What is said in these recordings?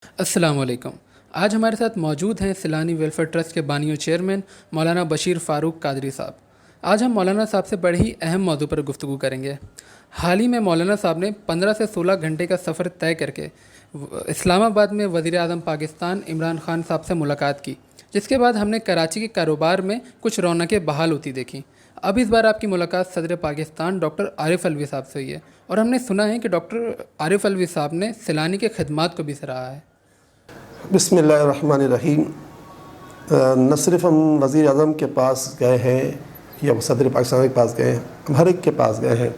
السلام علیکم۔ آج ہمارے ساتھ موجود ہیں سیلانی ویلفیئر ٹرسٹ کے بانی و چیئرمین مولانا بشیر فاروق قادری صاحب۔ آج ہم مولانا صاحب سے بڑے ہی اہم موضوع پر گفتگو کریں گے۔ حال ہی میں مولانا صاحب نے 15 سے 16 گھنٹے کا سفر طے کر کے اسلام آباد میں وزیر اعظم پاکستان عمران خان صاحب سے ملاقات کی، جس کے بعد ہم نے کراچی کے کاروبار میں کچھ رونقیں بحال ہوتی دیکھیں۔ اب اس بار آپ کی ملاقات صدر پاکستان ڈاکٹر عارف الوی صاحب سے ہوئی ہے، اور ہم نے سنا ہے کہ ڈاکٹر عارف الوی صاحب نے سیلانی کے خدمات کو بھی سراہا ہے۔ بسم اللہ الرحمن الرحیم۔ نہ صرف ہم وزیر اعظم کے پاس گئے ہیں یا صدر پاکستان کے پاس گئے ہیں، ہم ہر ایک کے پاس گئے ہیں،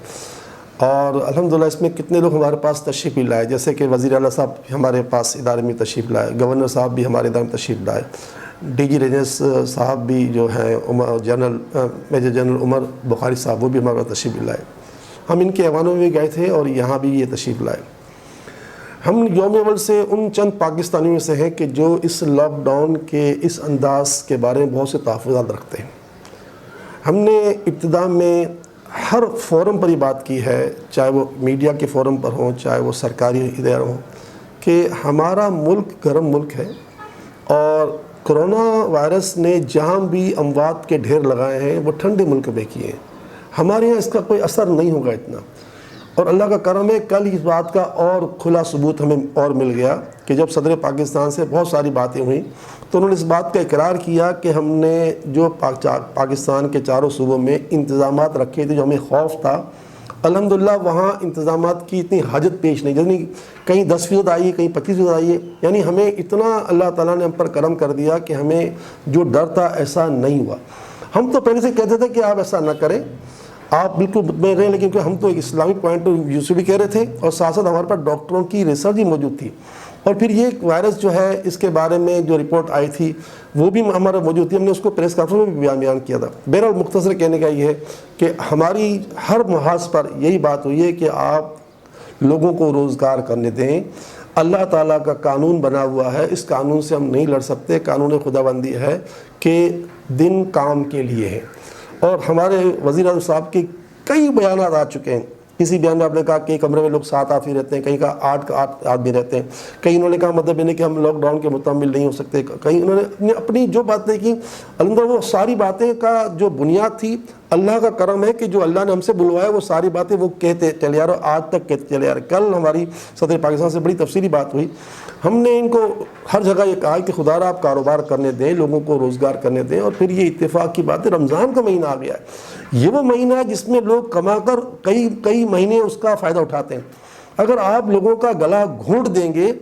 اور الحمدللہ اس میں کتنے لوگ ہمارے پاس تشریف بھی لائے، جیسے کہ وزیر اعلیٰ صاحب ہمارے پاس ادارے میں تشریف لائے، گورنر صاحب بھی ہمارے ادارے میں تشریف لائے، ڈی جی ریجنس صاحب بھی جو ہیں میجر جنرل عمر بخاری صاحب، وہ بھی ہمارے پاس تشریف لائے۔ ہم ان کے ایوانوں میں بھی گئے تھے اور یہاں بھی یہ تشریف لائے۔ ہم یوم اول سے ان چند پاکستانیوں میں سے ہیں کہ جو اس لاک ڈاؤن کے اس انداز کے بارے میں بہت سے تحفظات رکھتے ہیں۔ ہم نے ابتدا میں ہر فورم پر یہ بات کی ہے، چاہے وہ میڈیا کے فورم پر ہوں، چاہے وہ سرکاری ادارے ہوں، کہ ہمارا ملک گرم ملک ہے، اور کرونا وائرس نے جہاں بھی اموات کے ڈھیر لگائے ہیں وہ ٹھنڈے ملک میں کیے ہیں۔ ہمارے یہاں اس کا کوئی اثر نہیں ہوگا اتنا، اور اللہ کا کرم ہے کل اس بات کا اور کھلا ثبوت ہمیں اور مل گیا کہ جب صدر پاکستان سے بہت ساری باتیں ہوئیں تو انہوں نے اس بات کا اقرار کیا کہ ہم نے جو پاکستان کے چاروں صوبوں میں انتظامات رکھے تھے، جو ہمیں خوف تھا، الحمدللہ وہاں انتظامات کی اتنی حاجت پیش نہیں، یعنی کہیں 10% آئی ہے، کہیں 25% آئی ہے، یعنی ہمیں اتنا اللہ تعالیٰ نے ہم پر کرم کر دیا کہ ہمیں جو ڈر تھا ایسا نہیں ہوا۔ ہم تو پہلے سے کہتے تھے کہ آپ ایسا نہ کریں، آپ بالکل مطمئن رہیں، لیکن ہم تو ایک اسلامک پوائنٹ آف ویو سے بھی کہہ رہے تھے، اور ساتھ ساتھ ہمارے پاس ڈاکٹروں کی ریسرچ بھی موجود تھی، اور پھر یہ وائرس جو ہے اس کے بارے میں جو رپورٹ آئی تھی وہ بھی ہمارا موجود تھی، ہم نے اس کو پریس کانفرنس میں بھی بیان کیا تھا۔ بہرحال مختصر کہنے کا یہ ہے کہ ہماری ہر محاذ پر یہی بات ہوئی ہے کہ آپ لوگوں کو روزگار کرنے دیں۔ اللہ تعالیٰ کا قانون بنا ہوا ہے، اس قانون سے ہم نہیں لڑ سکتے، قانون خداوندی ہے کہ دن کام کے لیے ہے، اور ہمارے وزیر اعظم صاحب کے کئی بیانات آ چکے ہیں۔ کسی بیان میں آپ نے کہا کہ کمرے میں لوگ 7 آدمی رہتے ہیں، کہیں کہا 8 آدمی رہتے ہیں، کہیں انہوں نے کہا مطلب یہ نہیں کہ ہم لاک ڈاؤن کے متحمل نہیں ہو سکتے، کہیں انہوں نے اپنی جو باتیں کی، الحمدللہ وہ ساری باتیں کا جو بنیاد تھی، اللہ کا کرم ہے کہ جو اللہ نے ہم سے بلوایا وہ ساری باتیں وہ کہتے چلے آ رہے، آج تک کہتے چلے آ رہے۔ کل ہماری صدر پاکستان سے بڑی تفصیلی بات ہوئی، ہم نے ان کو ہر جگہ یہ کہا کہ خدا را آپ کاروبار کرنے دیں، لوگوں کو روزگار کرنے دیں، اور پھر یہ اتفاق کی بات ہے، رمضان کا مہینہ آ گیا ہے، یہ وہ مہینہ ہے جس میں لوگ کما کر کئی مہینے اس کا فائدہ اٹھاتے ہیں۔ اگر آپ لوگوں کا گلا گھونٹ دیں گے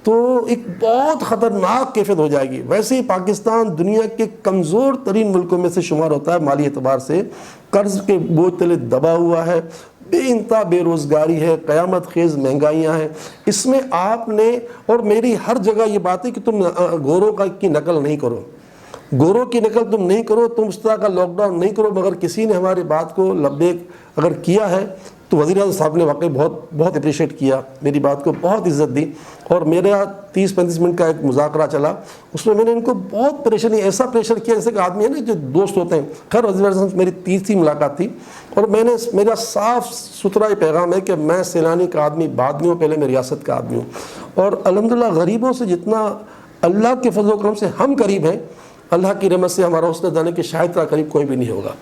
تو ایک بہت خطرناک کیفیت ہو جائے گی۔ ویسے ہی پاکستان دنیا کے کمزور ترین ملکوں میں سے شمار ہوتا ہے، مالی اعتبار سے قرض کے بوجھ تلے دبا ہوا ہے، بے انتہا بے روزگاری ہے، قیامت خیز مہنگائیاں ہیں۔ اس میں آپ نے، اور میری ہر جگہ یہ بات ہے کہ تم گوروں کی نقل نہیں کرو، گوروں کی نقل تم نہیں کرو، تم اس طرح کا لاک ڈاؤن نہیں کرو، مگر کسی نے ہماری بات کو لبیک اگر کیا ہے تو وزیر اعظم صاحب نے واقعی بہت اپریشیٹ کیا، میری بات کو بہت عزت دی، اور میرا 30-35 منٹ کا ایک مذاکرہ چلا، اس میں نے ان کو بہت پریشانی، ایسا پریشر کیا جیسے کہ آدمی ہے نا جو دوست ہوتے ہیں۔ خیر وزیر اعظم سے میری تیسری ملاقات تھی، اور میرا صاف ستھرا یہ پیغام ہے کہ میں سیلانی کا آدمی بعد میں ہوں، پہلے میں ریاست کا آدمی ہوں، اور الحمدللہ غریبوں سے جتنا اللہ کے فضل و کرم سے ہم قریب ہیں، اللہ کی رحمت سے ہمارا حسن جانے کہ شاید اتنا قریب کوئی بھی نہیں ہوگا۔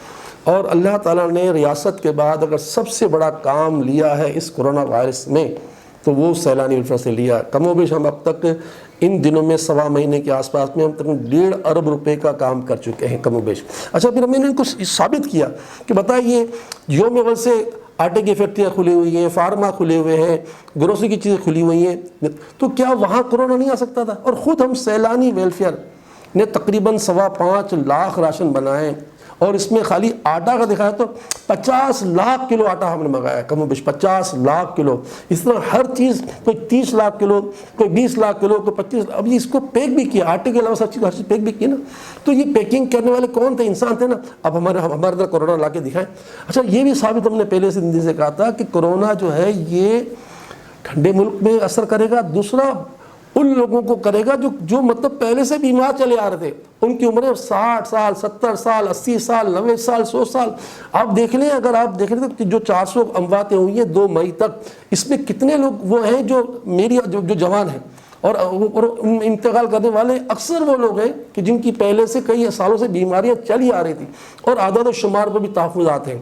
اور اللہ تعالیٰ نے ریاست کے بعد اگر سب سے بڑا کام لیا ہے اس کرونا وائرس میں تو وہ سیلانی ویلفیئر سے لیا۔ کم و بیش ہم اب تک ان دنوں میں 1.25 مہینے کے آس پاس میں ہم تقریباً 1.5 ارب روپے کا کام کر چکے ہیں، کم و بیش۔ اچھا، پھر ہم نے ان کو ثابت کیا کہ بتائیے یوم اول سے آٹے کی فیکٹریاں کھلی ہوئی ہیں، فارما کھلے ہوئے ہیں، گروسری کی چیزیں کھلی ہوئی ہیں، تو کیا وہاں کرونا نہیں آ سکتا تھا؟ اور خود ہم سیلانی ویلفیئر نے تقریباً 5.25 لاکھ راشن بنائے، اور اس میں خالی آٹا کا دکھایا تو 50 لاکھ کلو آٹا ہم نے منگایا، کم و بیش 50 لاکھ کلو۔ اس طرح ہر چیز، کوئی 30 لاکھ کلو، کوئی 20 لاکھ کلو، کوئی 25، اب اس کو پیک بھی کیا، آٹے کے علاوہ سب چیز ہر چیز پیک بھی کی نا۔ تو یہ پیکنگ کرنے والے کون تھے؟ انسان تھے نا۔ اب ہمارے ادھر کرونا لا کے دکھائیں۔ اچھا، یہ بھی ثابت ہم نے پہلے سے دن سے کہا تھا کہ کرونا جو ہے یہ ٹھنڈے ملک میں اثر کرے گا، دوسرا ان لوگوں کو کرے گا جو مطلب پہلے سے بیمار چلے آ رہے تھے، ان کی عمریں 60 سال، 70 سال، 80 سال، 90 سال، 100 سال۔ آپ دیکھ لیں، اگر آپ دیکھ لیں کہ جو 400 امواتیں ہوئی ہیں 2 مئی تک، اس میں کتنے لوگ وہ ہیں جو میری جو جوان ہیں، اور انتقال کرنے والے اکثر وہ لوگ ہیں کہ جن کی پہلے سے کئی سالوں سے بیماریاں چل ہی آ رہی تھیں، اور اعداد و شمار پر بھی تحفظات ہیں،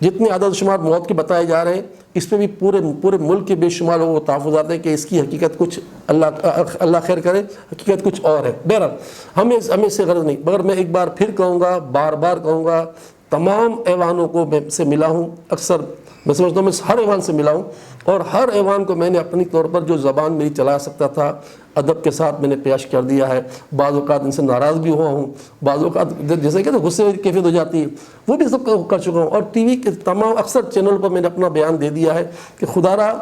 جتنے عدد و شمار موت کے بتائے جا رہے ہیں اس پہ بھی پورے ملک کے بے شمار لوگوں کو تحفظات ہیں کہ اس کی حقیقت کچھ اللہ خیر کرے، حقیقت کچھ اور ہے۔ بہرحال ہمیں اس سے غرض نہیں، مگر میں ایک بار پھر کہوں گا، بار بار کہوں گا، تمام ایوانوں کو میں سے ملا ہوں، اکثر میں سمجھتا ہوں میں ہر ایوان سے ملا ہوں، اور ہر ایوان کو میں نے اپنی طور پر جو زبان میری چلا سکتا تھا ادب کے ساتھ میں نے پیش کر دیا ہے۔ بعض اوقات ان سے ناراض بھی ہوا ہوں، بعض اوقات جیسے کہ غصے کی کیفیت ہو جاتی ہے، وہ بھی سب کر چکا ہوں، اور ٹی وی کے تمام اکثر چینل پر میں نے اپنا بیان دے دیا ہے کہ خدا را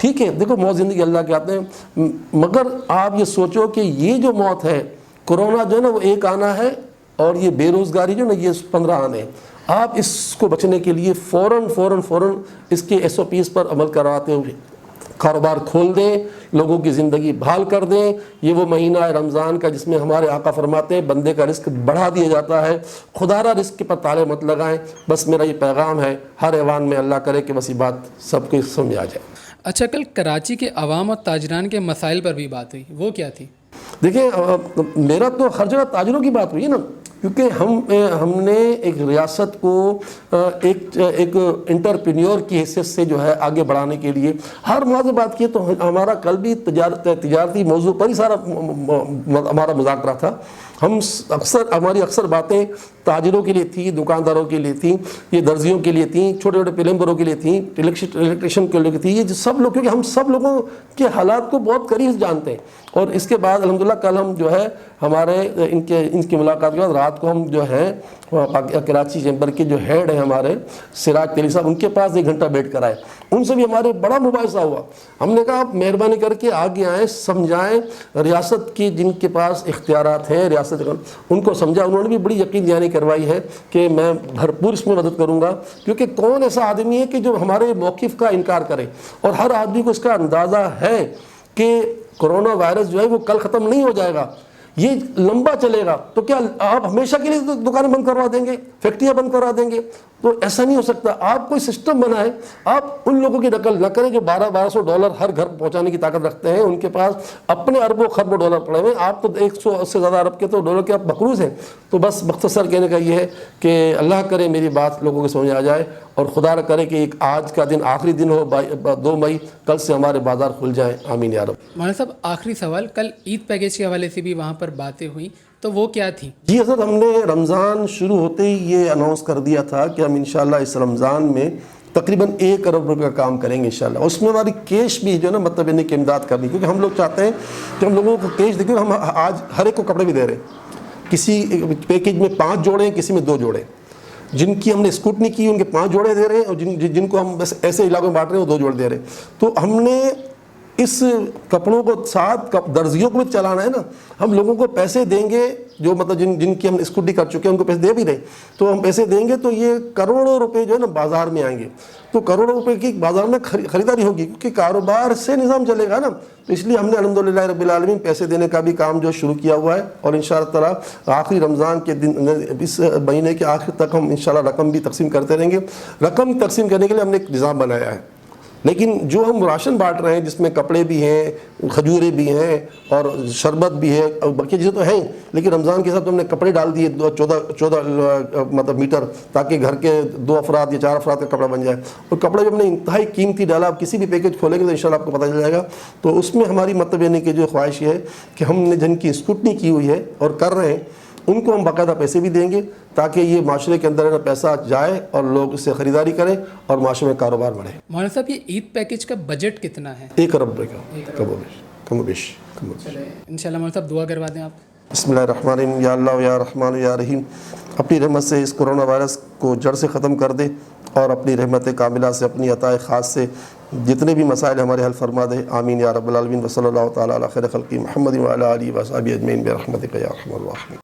ٹھیک ہے، دیکھو موت زندگی اللہ کے آتے ہیں، مگر آپ یہ سوچو کہ یہ جو موت ہے، کورونا جو ہے نا وہ ایک آنا ہے، اور یہ بے روزگاری جو نا یہ 15 آنے ہیں۔ آپ اس کو بچنے کے لیے فوراً اس کے SOPs پر عمل کرواتے ہوئے کاروبار کھول دیں، لوگوں کی زندگی بحال کر دیں۔ یہ وہ مہینہ ہے رمضان کا جس میں ہمارے آقا فرماتے ہیں بندے کا رزق بڑھا دیا جاتا ہے، خدا را رزق پر تالے مت لگائیں۔ بس میرا یہ پیغام ہے، ہر ایوان میں اللہ کرے کہ بس یہ بات سب کو سمجھ آ جائے۔ اچھا، کل کراچی کے عوام اور تاجران کے مسائل پر بھی بات ہوئی، وہ کیا تھی؟ دیکھیں، میرا تو ہر جگہ تاجروں کی بات ہوئی ہے نا، کیونکہ ہم نے ایک ریاست کو ایک انٹرپرینیور کی حیثیت سے جو ہے آگے بڑھانے کے لیے ہر موضوع بات کی، تو ہمارا کل بھی تجارتی موضوع پر ہی سارا ہمارا مذاکرہ تھا۔ ہماری اکثر باتیں تاجروں کے لیے تھیں، دکانداروں کے لیے تھیں، یہ درزیوں کے لیے تھیں، چھوٹے چھوٹے پلمبروں کے لیے تھیں، الیکٹریشین کے لیے تھیں، یہ سب لوگ، کیونکہ ہم سب لوگوں کے حالات کو بہت قریب جانتے ہیں۔ اور اس کے بعد الحمدللہ کل ہم جو ہے ہمارے ان کی ملاقات کے بعد رات کو ہم جو ہے کراچی چیمبر کے جو ہیڈ ہیں ہمارے سراج تیلی صاحب، ان کے پاس 1 گھنٹہ بیٹھ کر آئے، ان سے بھی ہمارے بڑا مباحثہ ہوا۔ ہم نے کہا آپ مہربانی کر کے آگے آئیں، سمجھائیں ریاست کی جن کے پاس اختیارات ہیں، ریاست ان کو سمجھا، انہوں نے بھی بڑی یقین دہانی کروائی ہے کہ میں بھرپور اس میں مدد کروں گا، کیونکہ کون ایسا آدمی ہے کہ جو ہمارے موقف کا انکار کرے، اور ہر آدمی کو اس کا اندازہ ہے کہ کورونا وائرس جو ہے وہ کل ختم نہیں ہو جائے گا، یہ لمبا چلے گا۔ تو کیا آپ ہمیشہ کے لیے دکانیں بند کروا دیں گے، فیکٹریاں بند کروا دیں گے؟ تو ایسا نہیں ہو سکتا۔ آپ کوئی سسٹم بنائیں، آپ ان لوگوں کی نقل نہ کریں جو $1200 ہر گھر پہنچانے کی طاقت رکھتے ہیں، ان کے پاس اپنے اربوں خربوں ڈالر پڑے ہوئے، آپ تو 100 سے زیادہ ارب کے تو ڈالر کے آپ مقروض ہیں۔ تو بس مختصر کہنے کا یہ ہے کہ اللہ کرے میری بات لوگوں کو سمجھ آ جائے، اور خدا نہ کرے کہ ایک آج کا دن آخری دن ہو 2 مئی، کل سے ہمارے بازار کھل جائیں، آمین یا رب۔ مولانا صاحب، آخری سوال، کل عید پیکیج کے حوالے سے بھی وہاں پر باتیں ہوئیں، تو وہ کیا تھی؟ جی حضرت، ہم نے رمضان شروع ہوتے ہی یہ اناؤنس کر دیا تھا کہ ہم انشاءاللہ اس رمضان میں تقریباً 1 ارب روپے کا کام کریں گے انشاءاللہ۔ اس میں ہماری کیش بھی جو ہے نا مطلب انہیں کی امداد کرنی، کیونکہ ہم لوگ چاہتے ہیں کہ ہم لوگوں کو کیش دیکھیں۔ ہم آج ہر ایک کو کپڑے بھی دے رہے ہیں، کسی پیکیج میں 5 جوڑے ہیں، کسی میں 2 جوڑے، جن کی ہم نے اسکوٹنی کی ان کے 5 جوڑے دے رہے ہیں، اور جن کو ہم بس ایسے علاقوں میں بانٹ رہے ہیں وہ 2 جوڑے دے رہے ہیں۔ تو ہم نے اس کپڑوں کو ساتھ درزیوں کو بھی چلانا ہے نا، ہم لوگوں کو پیسے دیں گے جو مطلب جن کی ہم اسکوٹی کر چکے ہیں ان کو پیسے دے بھی رہے، تو ہم پیسے دیں گے تو یہ کروڑوں روپے جو ہے نا بازار میں آئیں گے، تو کروڑوں روپے کی بازار میں خریداری ہوگی، کیونکہ کاروبار سے نظام چلے گا نا۔ تو اس لیے ہم نے الحمدللہ رب العالمین پیسے دینے کا بھی کام جو شروع کیا ہوا ہے، اور انشاءاللہ تعالیٰ آخری رمضان کے دن، اس مہینے کے آخر تک ہم انشاءاللہ رقم بھی تقسیم کرتے رہیں گے۔ رقم تقسیم کرنے کے لیے ہم نے ایک نظام بنایا ہے، لیکن جو ہم راشن بانٹ رہے ہیں جس میں کپڑے بھی ہیں، کھجورے بھی ہیں، اور شربت بھی ہے، اور باقی چیزیں تو ہیں، لیکن رمضان کے ساتھ ہم نے کپڑے ڈال دیے 14 مطلب میٹر، تاکہ گھر کے 2 افراد یا 4 افراد کا کپڑا بن جائے۔ اور کپڑے جو ہم نے انتہائی قیمتی ڈالا، آپ کسی بھی پیکیج کھولیں گے تو انشاءاللہ آپ کو پتہ چل جائے گا۔ تو اس میں ہماری مطلب یعنی کہ جو خواہش یہ ہے کہ ہم نے جن کی اسکوٹنی کی ہوئی ہے اور کر رہے ہیں ان کو ہم باقاعدہ پیسے بھی دیں گے، تاکہ یہ معاشرے کے اندر پیسہ جائے اور لوگ اس سے خریداری کریں اور معاشرے میں کاروبار بڑھے۔ مولانا صاحب، یہ عید پیکیج کا بجٹ کتنا ہے؟ 1 ارب روپے کا، کم و بیش۔ انشاءاللہ مولانا صاحب دعا کروا دیں آپ۔ بسم اللہ الرحمن الرحیم، یا اللہ یا رحمان یا رحیم، اپنی رحمت سے اس کرونا وائرس کو جڑ سے ختم کر دے، اور اپنی رحمت کاملہ سے، اپنی عطائے خاص سے جتنے بھی مسائل ہمارے حل فرما دے، آمین یا رب العالمین۔ وصلی اللہ تعالیٰ علی خیر خلقہ محمد وعلی آلہ وصحبہ اجمعین برحمتک یا ارحم الراحمین۔